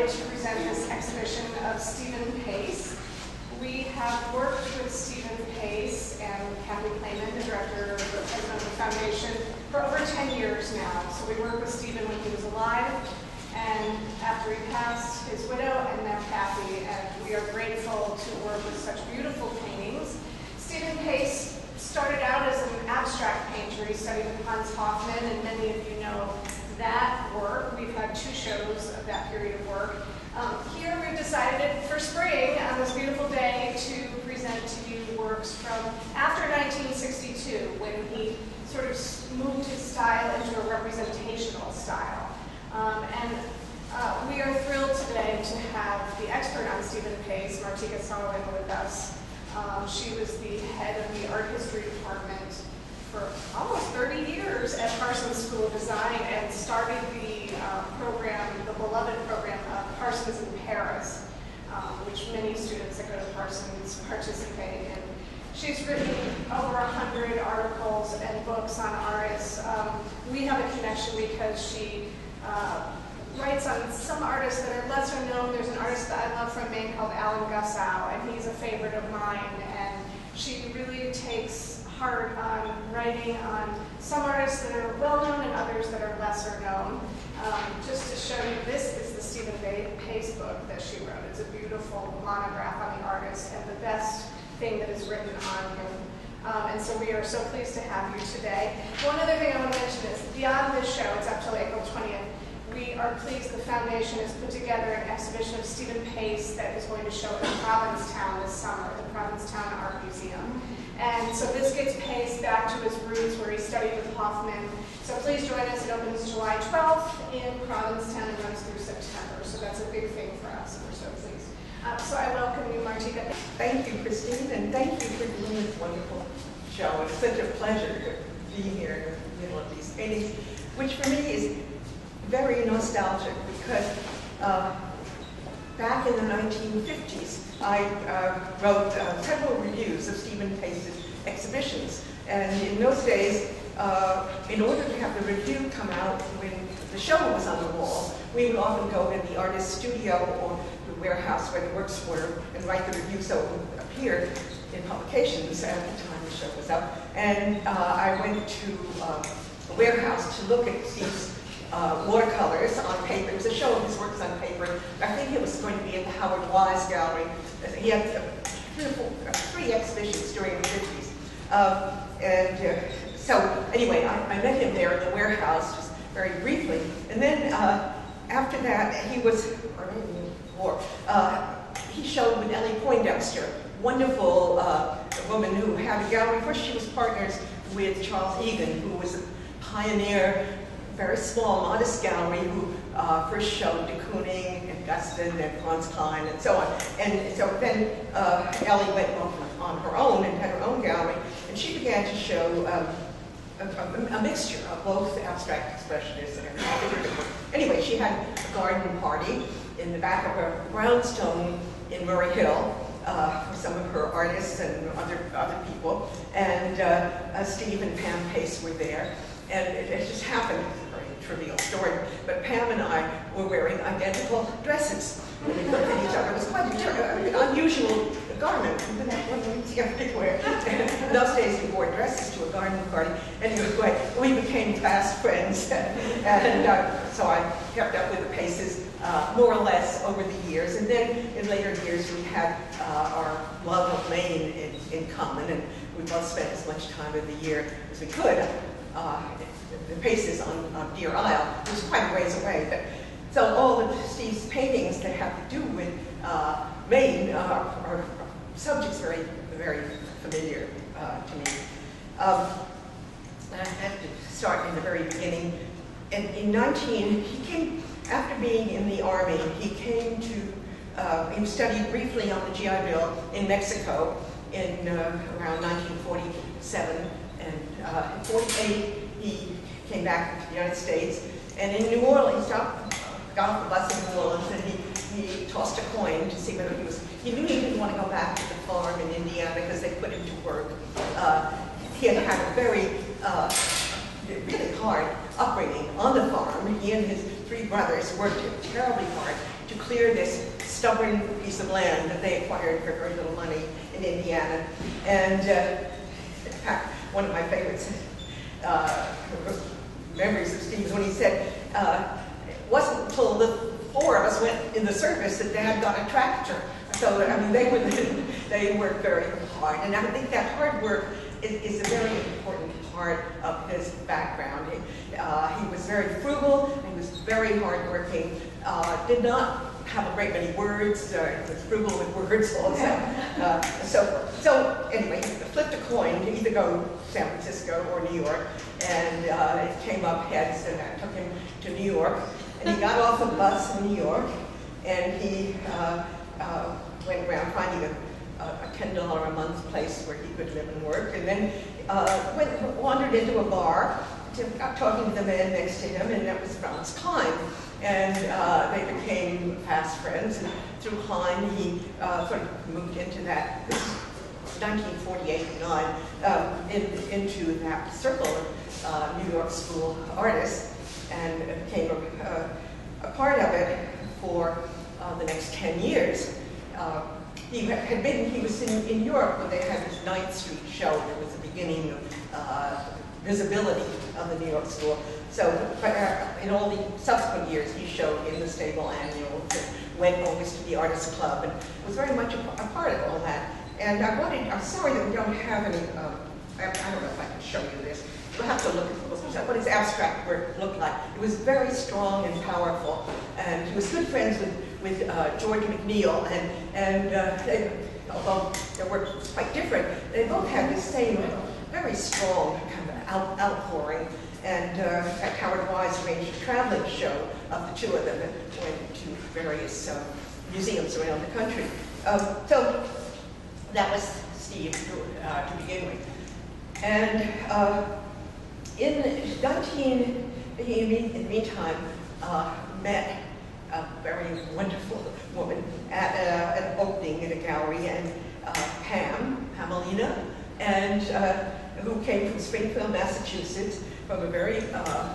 delighted to present this exhibition of Stephen Pace. We have worked with Stephen Pace and Kathy Clayman, the director of the president of the foundation, for over 10 years now. So we worked with Stephen when he was alive, and after he passed, his widow, and now Kathy, and we are grateful to work with such beautiful paintings. Stephen Pace started out as an abstract painter. He studied with Hans Hofmann, and many of you know that work. We've had 2 shows of that period of work. Here we've decided for spring, on this beautiful day, to present to you works from after 1962, when he sort of moved his style into a representational style. We are thrilled today to have the expert on Stephen Pace, Martika Sawin, with us. She was the head of the art history department for almost 30 years at Parsons School of Design, and started the program, the beloved program of Parsons in Paris, which many students that go to Parsons participate in. She's written over 100 articles and books on artists. We have a connection because she writes on some artists that are lesser known. There's an artist that I love from Maine called Alan Gussow, and he's a favorite of mine. And she really takes heart on writing on some artists that are well known and others that are lesser known. Just to show you, this is the Stephen Pace book that she wrote. It's a beautiful monograph on the artist and the best thing that is written on him. And so we are so pleased to have you today. One other thing I want to mention is, beyond this show, it's up till April 20th, we are pleased the foundation has put together an exhibition of Stephen Pace that is going to show in Provincetown this summer, the Provincetown Art Museum. And so this gets Pace back to his roots where he studied with Hoffman. So please join us. It opens July 12th in Provincetown and runs through September. So that's a big thing for us, and we're so pleased. So I welcome you, Martika. Thank you, Christine, and thank you for doing this wonderful show. It's such a pleasure to be here in the middle of these paintings, which for me is very nostalgic because back in the 1950s, I wrote several reviews of Stephen Pace's exhibitions. And in those days, in order to have the review come out when the show was on the wall, we would often go to the artist's studio or the warehouse where the works were and write the review so it would appear in publications at the time the show was up. And I went to a warehouse to look at Steve's watercolors on paper. It was a show of his works on paper. I think it was going to be at the Howard Wise Gallery. He had 3 exhibitions during the 50s. So anyway, I met him there in the warehouse just very briefly. And then after that, he was, or maybe more, he showed with Ellie Poindexter, wonderful woman who had a gallery. First, she was partners with Charles Egan, who was a pioneer, very small, modest gallery who first showed de Kooning and Guston and Franz Klein and so on. And so then Ellie went off on her own and had her own gallery, and she began to show a mixture of both abstract expressionists and figurative work. Anyway, she had a garden party in the back of her brownstone in Murray Hill for some of her artists and other people, and Steve and Pam Pace were there. And it just happened, it's a very trivial story, but Pam and I were wearing identical dresses. And we looked at each other. It was quite an unusual garment. One see everywhere. In those days, we wore dresses to a garden party. Anyway, we became fast friends. And so I kept up with the Paces more or less over the years. And then in later years, we had our love of Maine in common. And we both spent as much time of the year as we could. The Paces on Deer Isle, which was quite a ways away. But, so all of Steve's paintings that have to do with Maine are subjects very, very familiar to me. I have to start in the very beginning. And he came, after being in the Army, he came to, he studied briefly on the GI Bill in Mexico in around 1947. And in 48, he came back to the United States. And in New Orleans, got off the bus in New Orleans, and he tossed a coin to see whether he knew he didn't want to go back to the farm in Indiana because they put him to work. He had had a very, really hard upbringing on the farm. He and his 3 three brothers worked terribly hard to clear this stubborn piece of land that they acquired for very little money in Indiana. And in fact, one of my favorites memories of Steve is when he said, it wasn't until the four of us went in the service that Dad got a tractor. So, I mean, they worked very hard. And I think that hard work is a very important part of his background. He was very frugal, he was very hardworking, did not have a great many words, was frugal with words also, so forth. So anyway, he flipped a coin to either go to San Francisco or New York, and it came up heads, and I took him to New York. And he got off a bus in New York, and he went around finding a $10 a month place where he could live and work, and then wandered into a bar, got talking to the man next to him, and that was Franz Klein. And they became fast friends, and through Klein he sort of moved into that, this is 1948-9, into that circle of New York School artists, and became a part of it for the next 10 years. He was in Europe when they had this 9th Street show that was the beginning of visibility of the New York School. So in all the subsequent years, he showed in the Stable Annual, went always to the Artists Club, and was very much a part of all that. And I'm sorry that we don't have any, I don't know if I can show you this. You'll have to look at what his abstract work looked like. It was very strong and powerful, and he was good friends with George McNeil, and although their work was quite different, they both had the same very strong kind of outpouring. And in fact, Howard Wise arranged a traveling show of the two of them that went to various museums around the country. So that was Steve to begin with. And in the meantime, met a very wonderful woman at an opening in a gallery, and Pamelina, and who came from Springfield, Massachusetts, from a very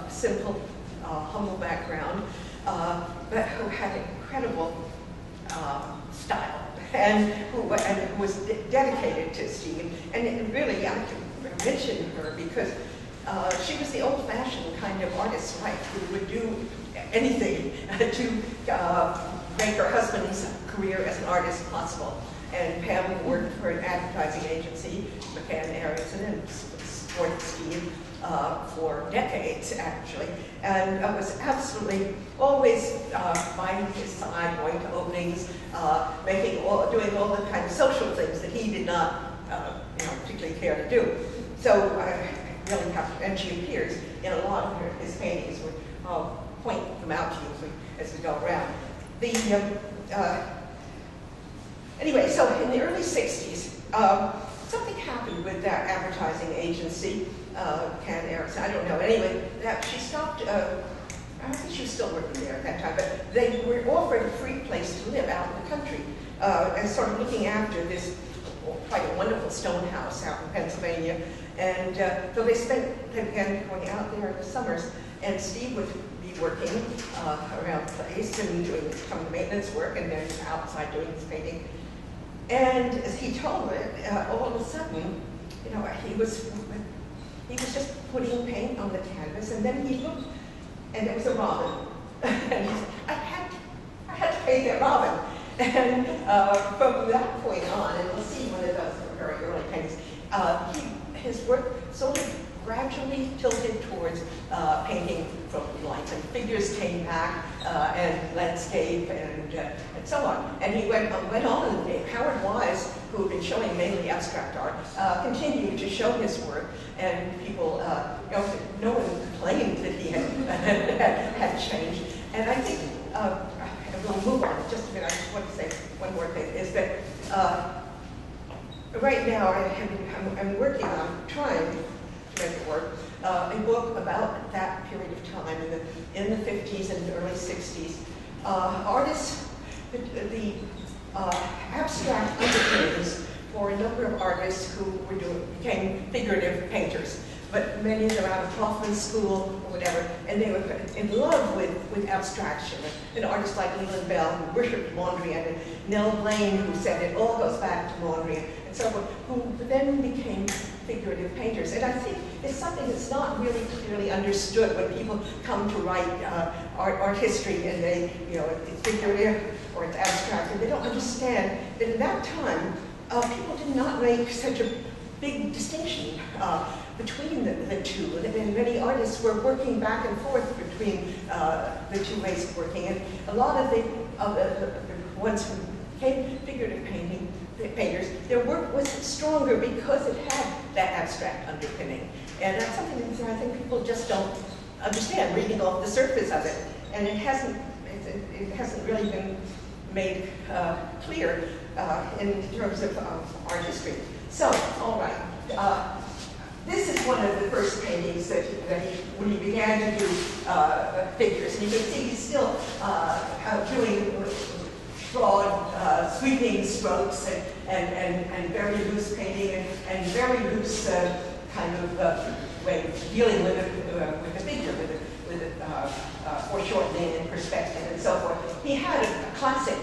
simple, humble background, but who had incredible style, and who was dedicated to Steve. And really, I can mention her because she was the old-fashioned kind of artist wife who would do anything to make her husband's career as an artist possible. And Pam worked for an advertising agency, McCann Erickson, and supported Steve for decades, actually, and was absolutely always by his side, going to openings, doing all the kind of social things that he did not, particularly care to do. So really have to, and she appears in a lot of his paintings. I'll point them out to you as we go around. Anyway, so in the early 60s, something happened with that advertising agency, Ken Erickson, I don't know. Anyway, that she stopped, I don't think she was still working there at that time, but they were offered a free place to live out in the country, and sort of looking after this quite a wonderful stone house out in Pennsylvania. And so they began going out there in the summers, and Steve would be working around the place and doing some of the maintenance work, and then outside doing his painting. And as he told it, all of a sudden, he was just putting paint on the canvas, and then he looked, and it was a robin. And he said, I had to paint that robin. And from that point on, and we'll see one of those very early paintings, his work sort of gradually tilted towards painting from lights, and figures came back, and landscape, and so on. And he went on, and Howard Wise, who had been showing mainly abstract art, continued to show his work, and people, no one complained that he had changed. And I think, we'll move on in just a minute. I just want to say one more thing, is that right now I'm working on trying to make it work, a book about that period of time in the 50s and early 60s. Artists, the abstract underpinnings for a number of artists who became figurative painters. but many of them out of Hoffman School or whatever, and they were in love with abstraction. An artist like Leland Bell, who worshipped Mondrian, and Nell Blaine, who said it all goes back to Mondrian, and so forth, who then became figurative painters. And I think it's something that's not really clearly understood when people come to write art history, and they, it's figurative or it's abstract, and they don't understand that in that time, people did not make such a big distinction between the two, and many artists were working back and forth between the two ways of working. And a lot of the ones who became figurative painters, their work was stronger because it had that abstract underpinning. And that's something that I think people just don't understand, reading off the surface of it. And it hasn't really been made clear in terms of art history. So, all right. This is one of the first paintings that when he began to do figures. And you can see he's still doing broad, sweeping strokes and very loose painting and very loose kind of way of dealing with a figure, with foreshortening and perspective and so forth. He had a classic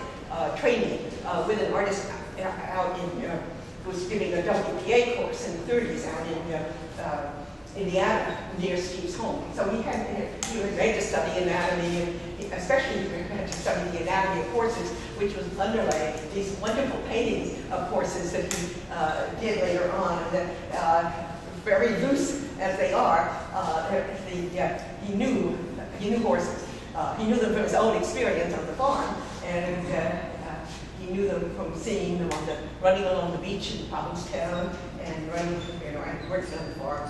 training with an artist out in who was giving a WPA course in the 30s out in Indiana near Steve's home. So he was made to study anatomy, and especially he had to study the anatomy of horses, which was underlay these wonderful paintings of horses that he did later on. And that, very loose as they are, he knew horses. He knew them from his own experience on the farm, and he knew them from seeing them running along the beach in Provincetown and running, and working on the farm.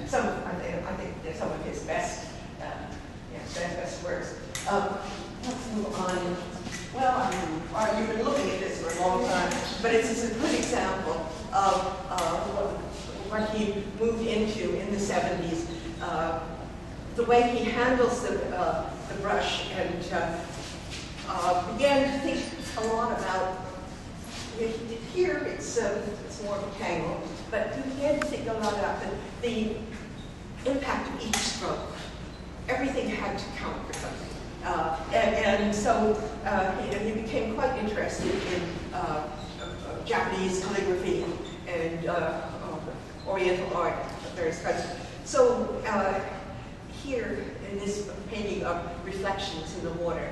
So, and I think they're some of his best works. Let's move on. Well, you've been looking at this for a long time, but it's a good example of what he moved into in the 70s. The way he handles the brush, and began to think a lot about, here it's more of a tangle, but he began to think a lot about the impact of each stroke. Everything had to count for something. And so he became quite interested in Japanese calligraphy and Oriental art of various kinds. So here in this painting of reflections in the water,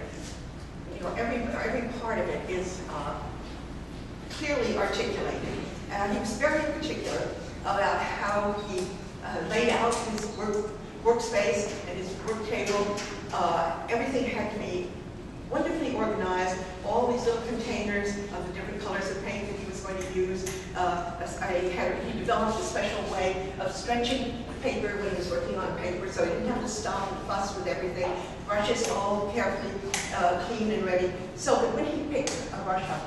every part of it is clearly articulated. He was very particular about how he laid out his workspace and his work table. Everything had to be wonderfully organized. All these little containers of the different colors of paint that he was going to use. He developed a special way of stretching paper when he was working on paper, so he didn't have to stop and fuss with everything. Brushes all carefully clean and ready, so that when he picked a brush up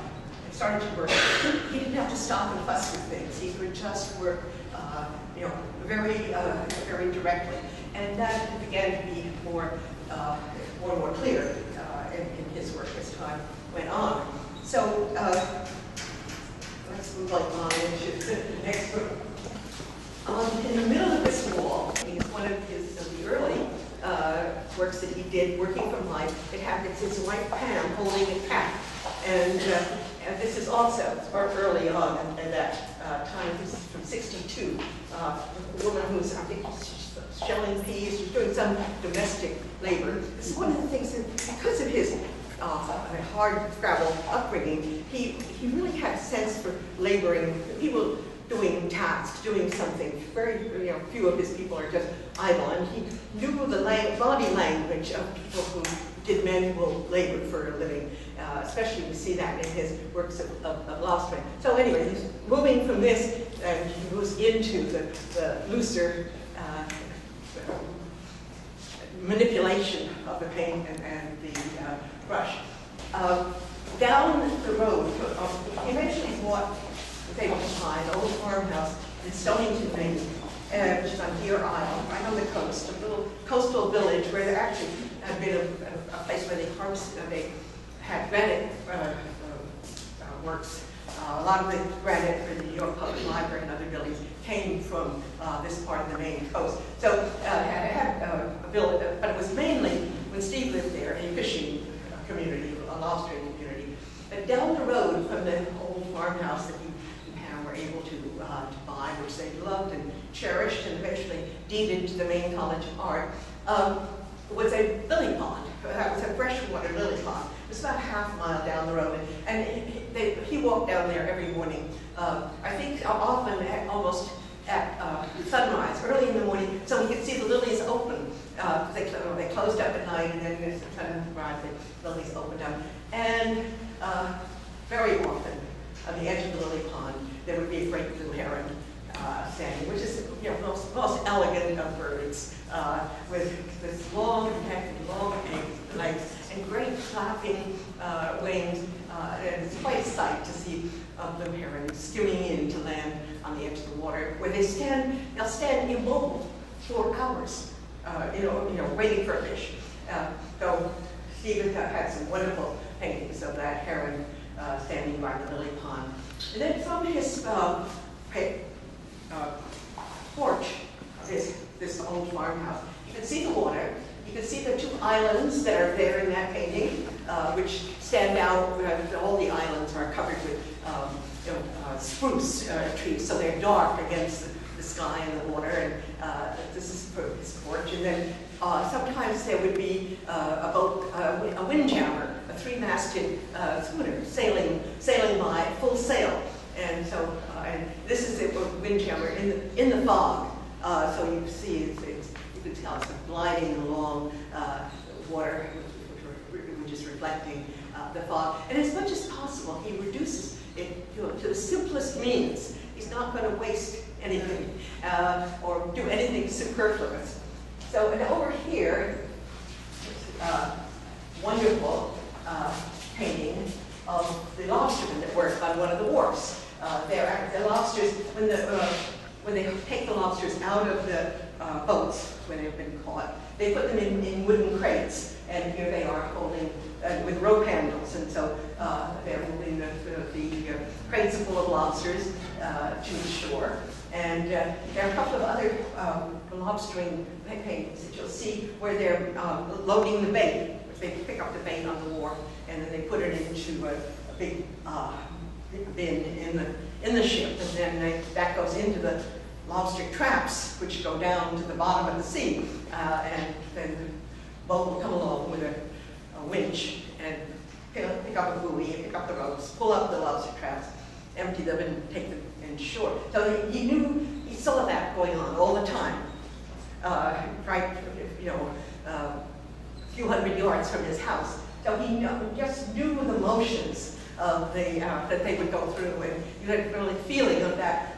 and started to work, he didn't have to stop and fuss with things. He could just work, very directly, and that began to be more and more clear in his work as time went on. So let's move on into the next group. In the middle of this wall is one of the early works that he did, working from life. It's his wife Pam holding a cat, and this is also early on in that time. This is from '62. A woman who's, I think, shelling peas, she's doing some domestic labor. This is one of the things that, because of his hard scrabble upbringing, he really had a sense for laboring, people doing tasks, doing something. Very few of his people are just idle, and he knew the body language of people who did manual labor for a living. Especially we see that in his works of Lostman. So anyway, he's moving from this, and he moves into the looser manipulation of the paint and the brush. Down the road, he eventually bought the famous pine, an old farmhouse in Stonington, Maine, which is on Deer Isle, right on the coast, a little coastal village where there actually had been a place where they had granite works A lot of the granite for the New York Public Library and other buildings came from this part of the Maine coast. So it had a village, but it was mainly, when Steve lived there, a fishing community, a lobstering community. But down the road from the old farmhouse that you and Pam were able to buy, which they loved and cherished and eventually deeded to the Maine College of Art, was a lily pond. That was a freshwater lily pond. It was about a half mile down the road, and he walked down there every morning. I think often almost at sunrise, early in the morning, so we could see the lilies open. They closed up at night, and then as the sunrise, the lilies opened up. And very often, on the edge of the lily pond, there would be a great blue heron standing, which is most elegant of birds, with this long, connected, long legs and great flapping wings. And it's quite a sight to see blue herons skimming in to land on the edge of the water, where they'll stand immobile for hours, waiting for a fish. So Stephen had some wonderful paintings of that heron standing by the lily pond. And then from his porch, this old farmhouse, you can see the water. You can see the two islands that are there in that painting, which stand out. All the islands are covered with spruce trees, so they're dark against the sky and the water. And this is for his porch. And then sometimes there would be a boat, a windjammer, a three-masted schooner sailing by full sail. And so, and this is a windjammer in the fog. So you see, you can tell it's gliding along water, which is reflecting the fog. And as much as possible, he reduces it to the simplest means. He's not going to waste anything or do anything superfluous. So, and over here, wonderful painting of the lobstermen that work on one of the wharfs. The lobsters, when they take the lobsters out of the boats when they've been caught, they put them in wooden crates, and here they are holding with rope handles, and so they're holding the crates full of lobsters to the shore. And there are a couple of other lobstering paintings that you'll see where they're loading the bait. They pick up the bait on the wharf, and then they put it into a big bin in the ship, and then that goes into the lobster traps, which go down to the bottom of the sea, and then the boat will come along with a winch and pick up a buoy, pick up the ropes, pull up the lobster traps, empty them, and take them inshore. So he saw that going on all the time, right, a few hundred yards from his house. So he just knew the motions of that they would go through, and you had a really feeling of that,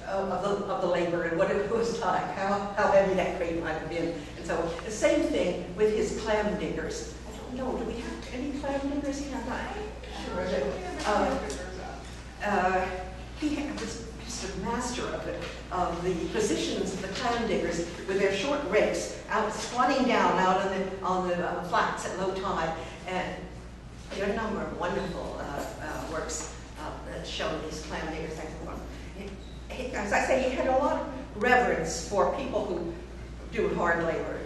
of the labor and what it was like, how heavy that crate might have been. And so the same thing with his clam diggers. I don't know, do we have any clam diggers here? He was just a master of the positions of the clam diggers with their short rakes out squatting down out on the flats at low tide. And there are a number of wonderful works that show these clam diggers. As I say, he had a lot of reverence for people who do hard labor.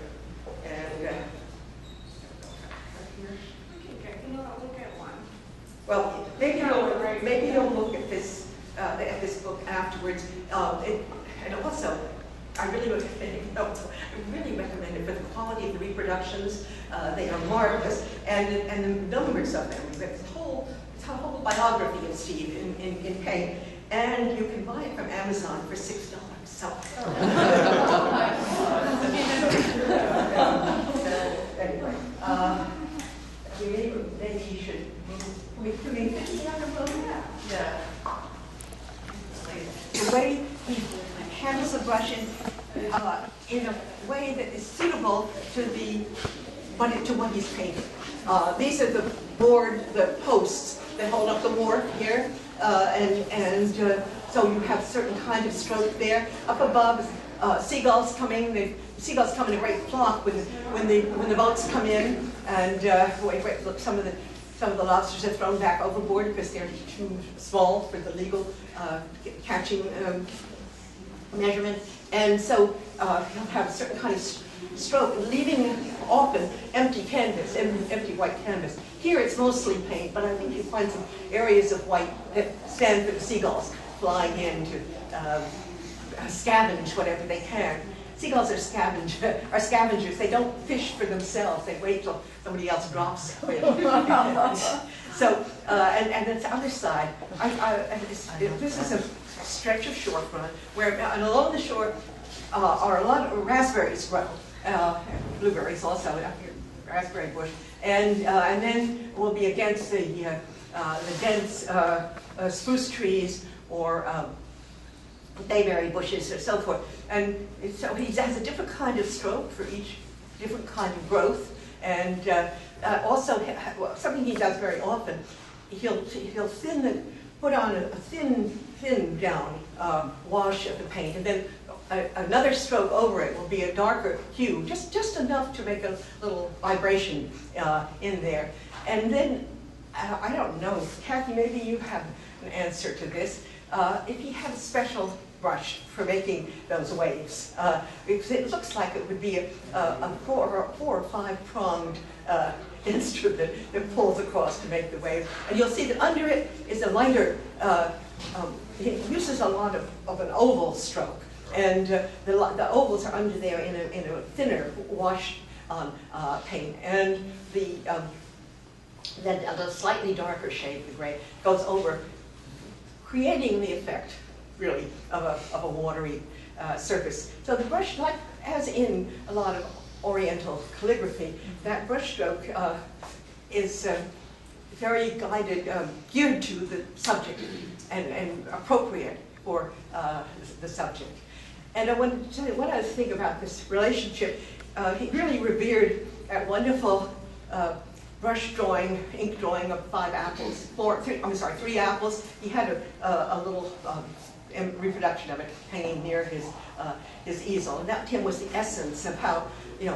And I'll look at one. well, maybe you'll look at this book afterwards. And also, I really recommend it for the quality of the reproductions. They are marvelous, and the numbers of them. It's a whole biography of Steve in paint, and you can buy it from Amazon for $6. So anyway, maybe you should. Can we yeah. The way he handles the brush in a way that is suitable to what he's painting. These are the posts that hold up the wharf here, so you have certain kind of stroke there. Up above, seagulls coming. The seagulls come in a great flock when the boats come in, and look, some of the some of the lobsters are thrown back overboard because they're too small for the legal catching measurement. And so he'll have a certain kind of stroke, leaving often empty canvas, empty white canvas. Here it's mostly paint, but I think you find some areas of white that stand for the seagulls flying in to scavenge whatever they can. Seagulls are scavengers. They don't fish for themselves. They wait till somebody else drops fish. So, and the other side, this is a stretch of shorefront where, and along the shore are a lot of raspberries grow, blueberries also, raspberry bush, and then we'll be against the dense spruce trees or bayberry bushes or so forth. And so he has a different kind of stroke for each different kind of growth. And also, something he does very often, he'll put on a thin down wash of the paint, and then another stroke over it will be a darker hue, just enough to make a little vibration in there. And then, I don't know, Kathy, maybe you have an answer to this. If he had a special brush for making those waves, it looks like it would be a four or five pronged instrument that pulls across to make the wave. And you'll see that under it is a lighter, it uses a lot of an oval stroke. And the ovals are under there in a thinner wash on paint. And then a slightly darker shade, the gray, goes over, creating the effect, really, of a watery surface. So the brush, like as in a lot of Oriental calligraphy, that brush stroke is very guided, geared to the subject and appropriate for the subject. And I want to tell you one other thing about this relationship. He really revered that wonderful brush drawing, ink drawing of 5 apples, 3 apples. He had a little reproduction of it hanging near his easel. And that to him was the essence of how,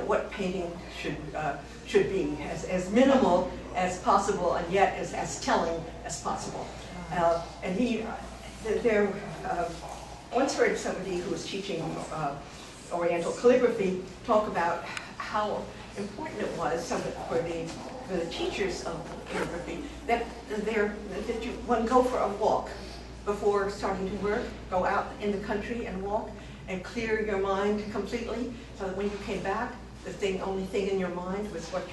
what painting should be, as minimal as possible and yet as telling as possible. And he, once heard somebody who was teaching Oriental calligraphy talk about how important it was for the teachers of calligraphy that one go for a walk before starting to work, go out in the country and walk and clear your mind completely, so that when you came back, the only thing in your mind was what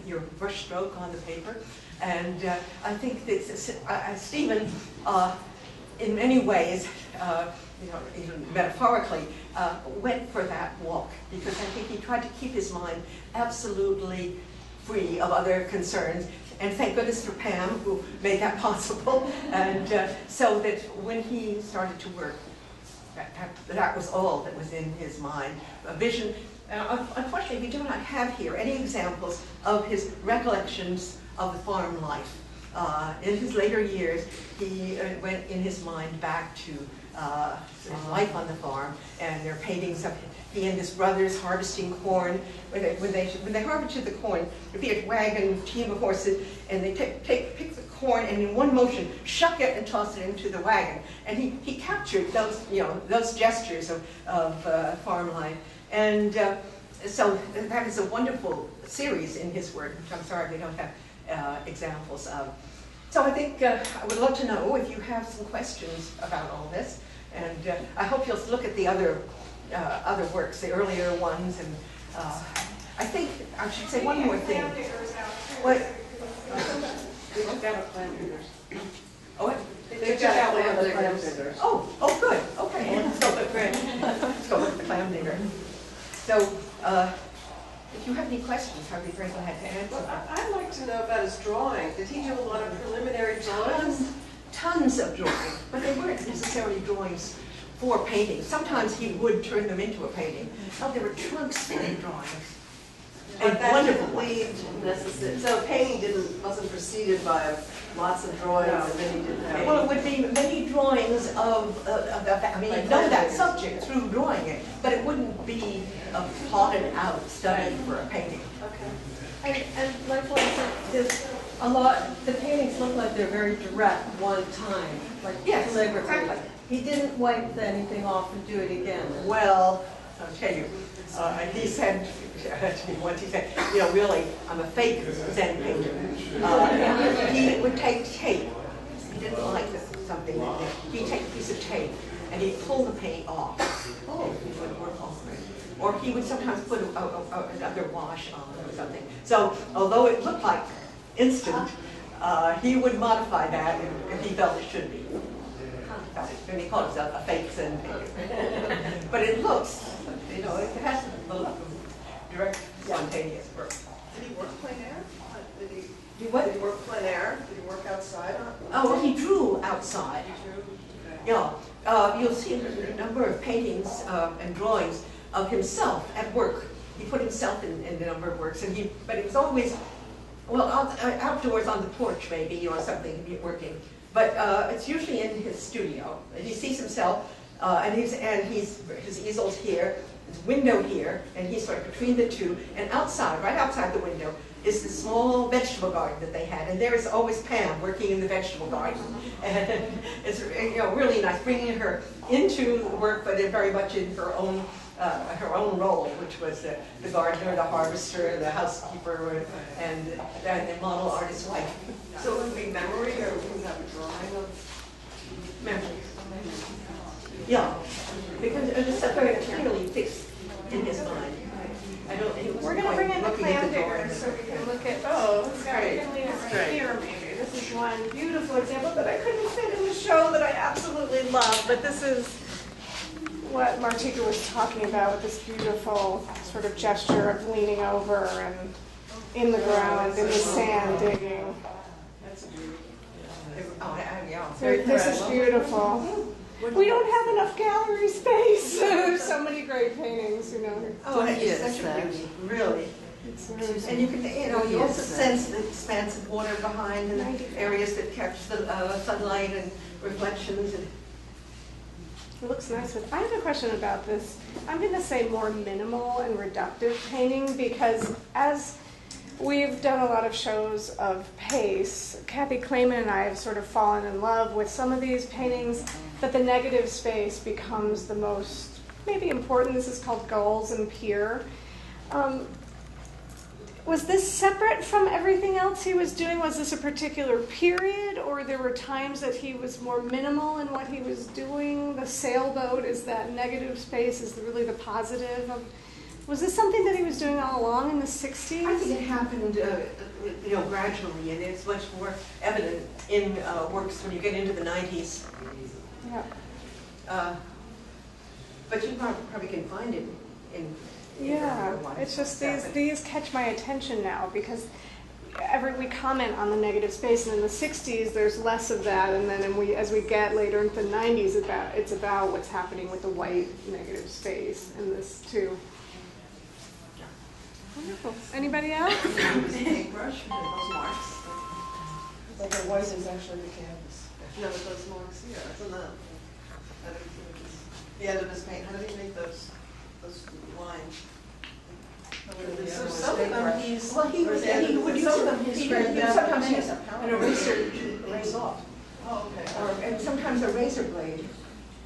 your brush stroke on the paper. And I think that Stephen, in many ways, even metaphorically, went for that walk, because I think he tried to keep his mind absolutely free of other concerns. And thank goodness for Pam, who made that possible. And so that when he started to work, that was all that was in his mind, a vision. Unfortunately, we do not have here any examples of his recollections of the farm life. In his later years, he went in his mind back to his life on the farm, and there are paintings of he and his brothers harvesting corn. When they harvested the corn, there'd be a wagon, team of horses, and they pick the corn and in one motion shuck it and toss it into the wagon. And he captured those gestures of farm life. And so that is a wonderful series in his work, which I'm sorry we don't have examples of. So I think I would love to know if you have some questions about all this. And I hope you'll look at the other works, the earlier ones. And I think I should say one more thing. What? They took out clam diggers. Oh, They took out clam diggers. Oh, good. Okay, let's go look at the clam digger. So, if you have any questions, I'd be very glad to answer. Well, I'd like to know about his drawing. Did he do a lot of preliminary drawings? Tons of drawings, but they weren't necessarily drawings for painting. Sometimes he would turn them into a painting. Oh, there were trunks full of drawings. And And that wonderful didn't ones. lead necessarily. So painting wasn't preceded by lots of drawings, and then he did that. Well, it would be many drawings of I mean, you know that subject through drawing it, but it wouldn't be a plotted out study for a painting. Okay. And likewise, A lot, the paintings look like they're very direct one time, like Yes, calligraphy. exactly. He didn't wipe anything off and do it again. Well, I'll tell you, he said to me once, he said, you know, really, I'm a fake Zen painter. He would take tape. He didn't like something. He'd take a piece of tape and he'd pull the paint off. Oh, he would work off it. Or he would sometimes put another wash on or something. So, although it looked like instant, he would modify that if he felt it should be. And he called himself a fake Zen painter. But it looks, you know, it has the look of direct, spontaneous work. Did he work plein air? Did he, Do what? did he work plein air? Did he work outside? Oh, well, he drew outside. Yeah. Yeah, you'll see a number of paintings and drawings of himself at work. He put himself in a number of works, and but it was always, well, outdoors on the porch maybe or something, working. But it's usually in his studio. He sees himself, and his easel's here, his window here, and he's sort of between the two. And outside, right outside the window, is the small vegetable garden that they had. And there is always Pam working in the vegetable garden. And it's, you know, really nice, bringing her into the work, but very much in her own role, which was the gardener, the harvester, the housekeeper, and the model artist's wife. So it would be memory, or would you have a drawing of? Memory. Yeah, because it was very clearly fixed in his mind. I don't. We're going to bring in the looking at plan the picker drawing. so we can look at, That's yeah, we great. can leave it right Great. here maybe. This is one beautiful example that I couldn't fit in the show that I absolutely love, but this is what Martika was talking about with this beautiful sort of gesture of leaning over and in the ground, in the sand, digging. That's a beauty. Yeah. So this is beautiful. We don't have enough gallery space. There's so many great paintings, you know. Oh, and Yes, it's such a beauty, really. It's amazing. And you can, you know, you Yes, also sense the expanse of water behind and the areas that catch the sunlight and reflections. And It looks nice. I have a question about this. I'm going to say more minimal and reductive painting because as we've done a lot of shows of pace, Kathy Clayman and I have sort of fallen in love with some of these paintings, but the negative space becomes the most maybe important. This is called Gulls and Pier. Was this separate from everything else he was doing? Was this a particular period, or there were times that he was more minimal in what he was doing? The sailboat is that negative space, is really the positive. Was this something that he was doing all along in the 60s? I think it happened, you know, gradually, and it's much more evident in works when you get into the 90s. Yeah. But you probably can find it in Yeah, earlier ones. it's just Definitely. these catch my attention now because we comment on the negative space, and in the 60s there's less of that, and then as we get later into the 90s, it's about what's happening with the white negative space in this too. Wonderful. Anybody else? Paintbrush, those marks. Like the white is actually the canvas. No, but those marks here, isn't that? The end of his paint, how did he make those lines? So Some of them he's. Well, he would use sometimes use an eraser to erase off, Oh, okay. and sometimes a razor blade.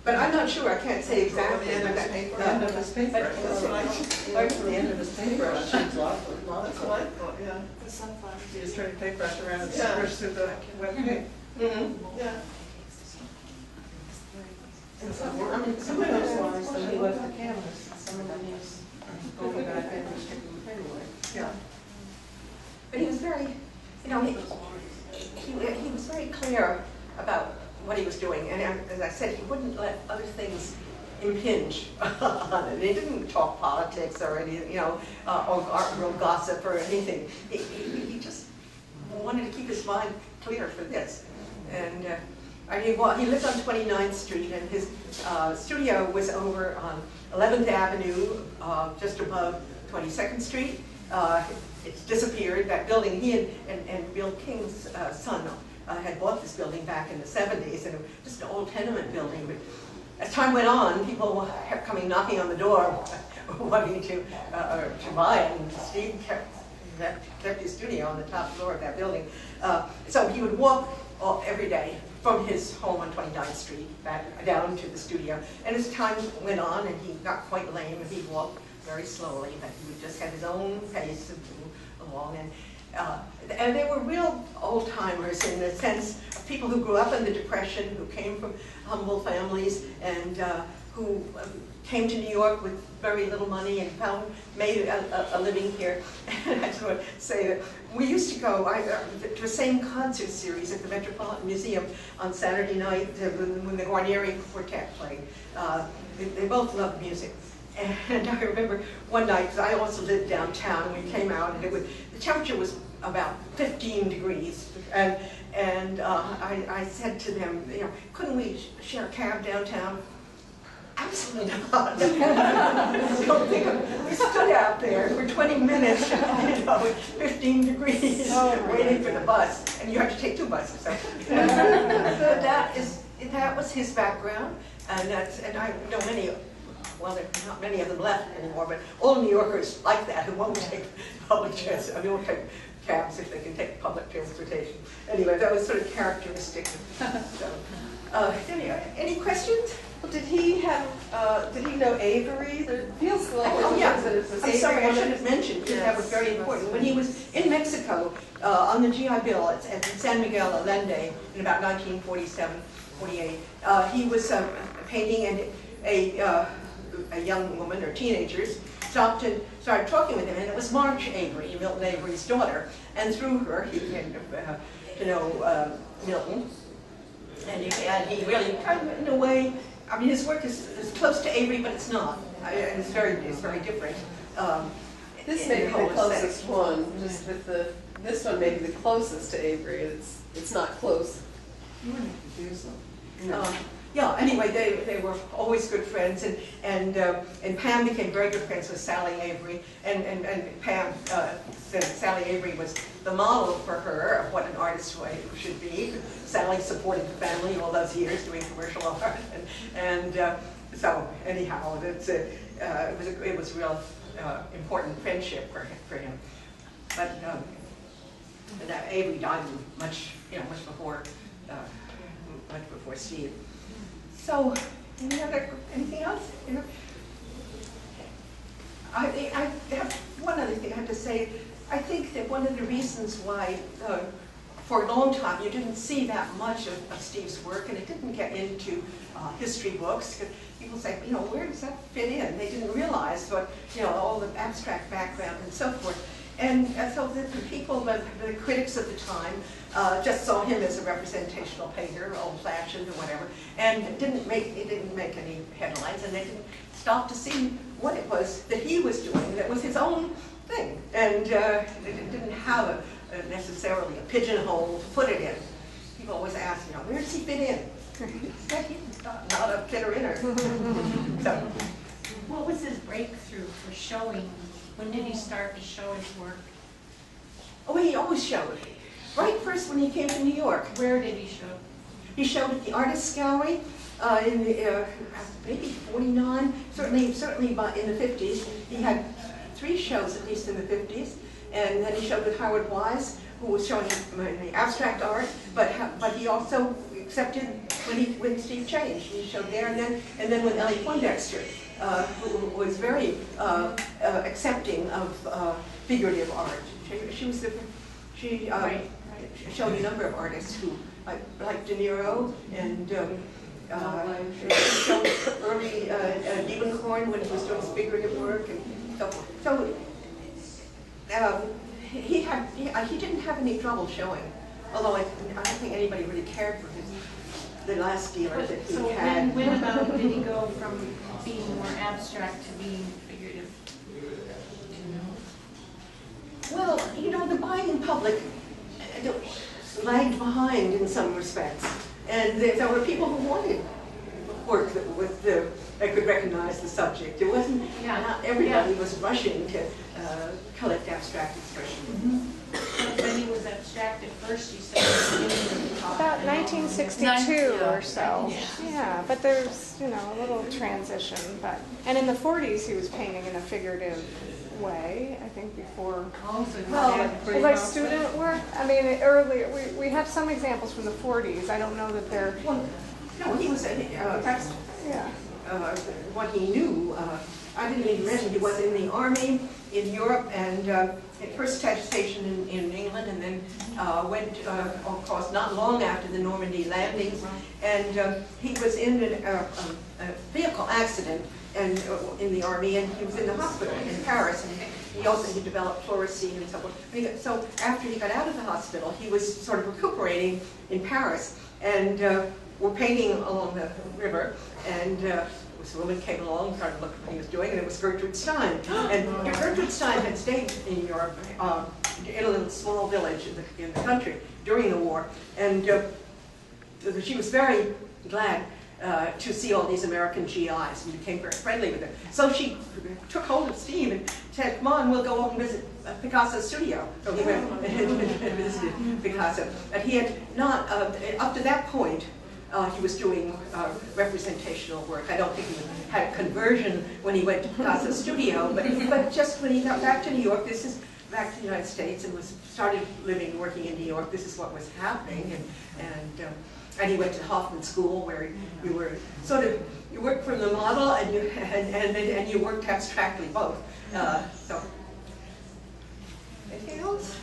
But I'm not sure, I can't say exactly. The end of but his paintbrush. The end of his paintbrush. That's what I thought. The end of his paintbrush shoots off with That's what I thought, yeah. The sunflower. You just turn your paintbrush around and Yeah. push through the wet paint. Yeah. And some of those lines, then he left the canvas, and some of them he's over that and was taking the paint away. Yeah. But he was very, you know, he was very clear about what he was doing. And as I said, he wouldn't let other things impinge on it. He didn't talk politics or any, you know, or real gossip or anything. He just wanted to keep his mind clear for this. And he lived on 29th Street, and his studio was over on 11th Avenue, just above 22nd Street. It's disappeared, that building. He and Bill King's son had bought this building back in the 70s, and it was just an old tenement building. But as time went on, people kept coming knocking on the door wanting to buy it, and Steve kept left his studio on the top floor of that building. So he would walk every day from his home on 29th Street back down to the studio. And as time went on and he got quite lame, and he walked very slowly, but he would just have his own pace and move along. And they were real old-timers in the sense of people who grew up in the Depression, who came from humble families, and who came to New York with very little money and made a living here. And I just want to say that we used to go to the same concert series at the Metropolitan Museum on Saturday night when the Guarnieri Quartet played. They both loved music. And I remember one night, because I also lived downtown, and we came out, and the temperature was about 15 degrees. And I said to them, couldn't we share a cab downtown? Absolutely not. So we stood out there for 20 minutes, 15 degrees, waiting for the bus, and you had to take 2 buses. So that was his background, and I know many. Well, there are not many of them left anymore, but all New Yorkers like that who won't take public transit. I mean, won't take cabs if they can take public transportation. Anyway, that was sort of characteristic. So, any questions? Well, did he know Avery? There feels like Oh, yeah. I'm I'm sorry, I should have mentioned, because that was very important. When he was in Mexico on the GI Bill at San Miguel Allende in about 1947, 48, he was painting, and a young woman or teenagers stopped and started talking with him, and it was Marge Avery, Milton Avery's daughter, and through her he came to know Milton, and he really kind of, in a way, I mean, his work is close to Avery, but it's not. It's very different. This may be the closest one. Just with this one may be the closest to Avery. It's not close. You wouldn't confuse them. Yeah. Anyway, they were always good friends, and Pam became very good friends with Sally Avery, and Pam said Sally Avery was the model for her of what an artist should be. Sally supported the family all those years doing commercial art, and so anyhow, it was a real important friendship for him. But Avery died much before Steve. So, anything else? I have one other thing I have to say. I think that one of the reasons why, for a long time, you didn't see that much of Steve's work, and it didn't get into history books. Because people say, where does that fit in? They didn't realize what, all the abstract background and so forth. And so the people, the critics of the time, just saw him as a representational painter, old-fashioned or whatever, and it didn't make any headlines, and they didn't stop to see what it was that he was doing that was his own thing, and it didn't have necessarily a pigeonhole to put it in. People always ask, where does he fit in? He's not a fitter-inner. So, what was his breakthrough for showing? When did he start to show his work? Oh, he always showed. Right first when he came to New York. Where did he show? He showed at the Artists Gallery in the, maybe 49, certainly in the 50s. He had 3 shows at least in the 50s, and then he showed with Howard Wise, who was showing the abstract art, but he also accepted when Steve changed. He showed there, and then with Ellie Poindexter, who was very accepting of figurative art. She showed a number of artists who, like De Niro, and she showed early Diebenkorn when he was doing his figurative work, and so forth. So he didn't have any trouble showing, although I don't think anybody really cared for the last dealer that he had. When about did he go from being more abstract to being figurative? Well, the buying public lagged behind in some respects, and there were people who wanted work that could recognize the subject. It wasn't, not everybody was rushing to collect abstract expression. When he was abstract at first, you said About 1962 or so. Yeah, but there's, a little transition. And in the 40s, he was painting in a figurative way, I think, before. Well, Like student work, I mean, earlier, we have some examples from the 40s. I don't know that they're, well, no, he was, that's yeah. what he knew. I didn't even mention he was in the army in Europe and at first had a station in England and then went, of course, not long after the Normandy landings. And he was in a vehicle accident and in the army, and he was in the hospital in Paris. And he developed pleurisy and so on. So after he got out of the hospital, he was sort of recuperating in Paris, and we're painting along the river, and this woman came along and started looking at what he was doing, and it was Gertrude Stein. And Gertrude Stein had stayed in Europe, in a little small village in the country during the war, and she was very glad to see all these American GIs and became very friendly with them. So she took hold of Steve and said, come on, we'll go over and visit Picasso's studio. So he went and visited Picasso. And he had not, up to that point, he was doing representational work. I don't think he had a conversion when he went to Picasso's studio, but just when he got back to New York, this is back to the United States, and started living and working in New York, this is what was happening. And he went to Hoffman School, where you were sort of, you worked from the model and you worked abstractly both. So, anything else?